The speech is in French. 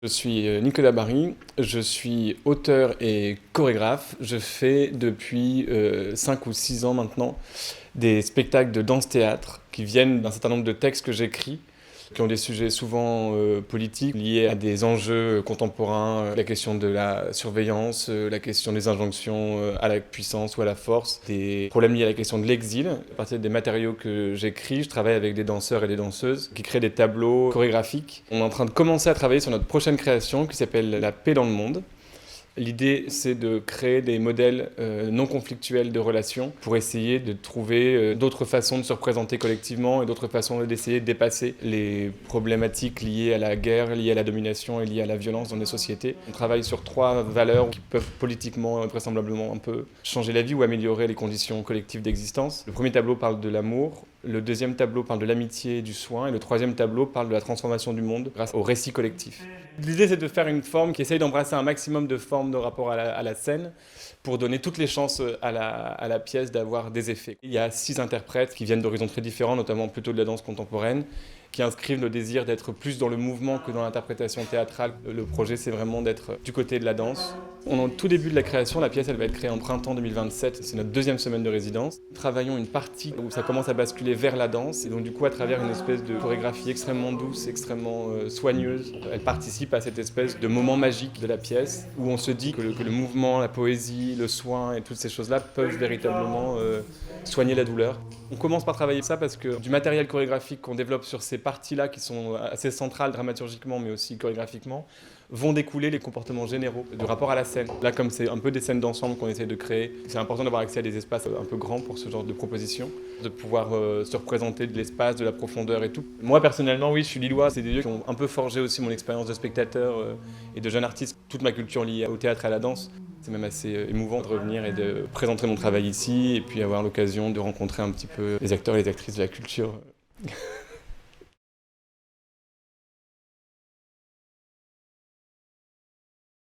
Je suis Nicolas Barry, je suis auteur et chorégraphe. Je fais depuis 5 ou 6 ans maintenant des spectacles de danse-théâtre qui viennent d'un certain nombre de textes que j'écris, qui ont des sujets souvent politiques liés à des enjeux contemporains, la question de la surveillance, la question des injonctions à la puissance ou à la force, des problèmes liés à la question de l'exil. À partir des matériaux que j'écris, je travaille avec des danseurs et des danseuses qui créent des tableaux chorégraphiques. On est en train de commencer à travailler sur notre prochaine création qui s'appelle La paix dans le monde. L'idée, c'est de créer des modèles non conflictuels de relations pour essayer de trouver d'autres façons de se représenter collectivement et d'autres façons d'essayer de dépasser les problématiques liées à la guerre, liées à la domination et liées à la violence dans les sociétés. On travaille sur 3 valeurs qui peuvent politiquement, vraisemblablement, un peu changer la vie ou améliorer les conditions collectives d'existence. Le premier tableau parle de l'amour, le deuxième tableau parle de l'amitié et du soin, et le troisième tableau parle de la transformation du monde grâce au récit collectif. L'idée, c'est de faire une forme qui essaye d'embrasser un maximum de formes de rapport à la scène pour donner toutes les chances à la pièce d'avoir des effets. Il y a 6 interprètes qui viennent d'horizons très différents, notamment plutôt de la danse contemporaine, qui inscrivent le désir d'être plus dans le mouvement que dans l'interprétation théâtrale. Le projet, c'est vraiment d'être du côté de la danse. On est au tout début de la création, la pièce elle va être créée en printemps 2027, c'est notre 2e semaine de résidence. Nous travaillons une partie où ça commence à basculer vers la danse, et donc du coup à travers une espèce de chorégraphie extrêmement douce, extrêmement soigneuse, elle participe à cette espèce de moment magique de la pièce, où on se dit que le mouvement, la poésie, le soin et toutes ces choses-là peuvent véritablement soigner la douleur. On commence par travailler ça parce que du matériel chorégraphique qu'on développe sur ces parties-là, qui sont assez centrales dramaturgiquement mais aussi chorégraphiquement, vont découler les comportements généraux du rapport à la scène. Là, comme c'est un peu des scènes d'ensemble qu'on essaie de créer, c'est important d'avoir accès à des espaces un peu grands pour ce genre de proposition, de pouvoir se représenter de l'espace, de la profondeur et tout. Moi, personnellement, oui, je suis lillois. C'est des lieux qui ont un peu forgé aussi mon expérience de spectateur et de jeune artiste. Toute ma culture liée au théâtre et à la danse. C'est même assez émouvant de revenir et de présenter mon travail ici et puis avoir l'occasion de rencontrer un petit peu les acteurs et les actrices de la culture.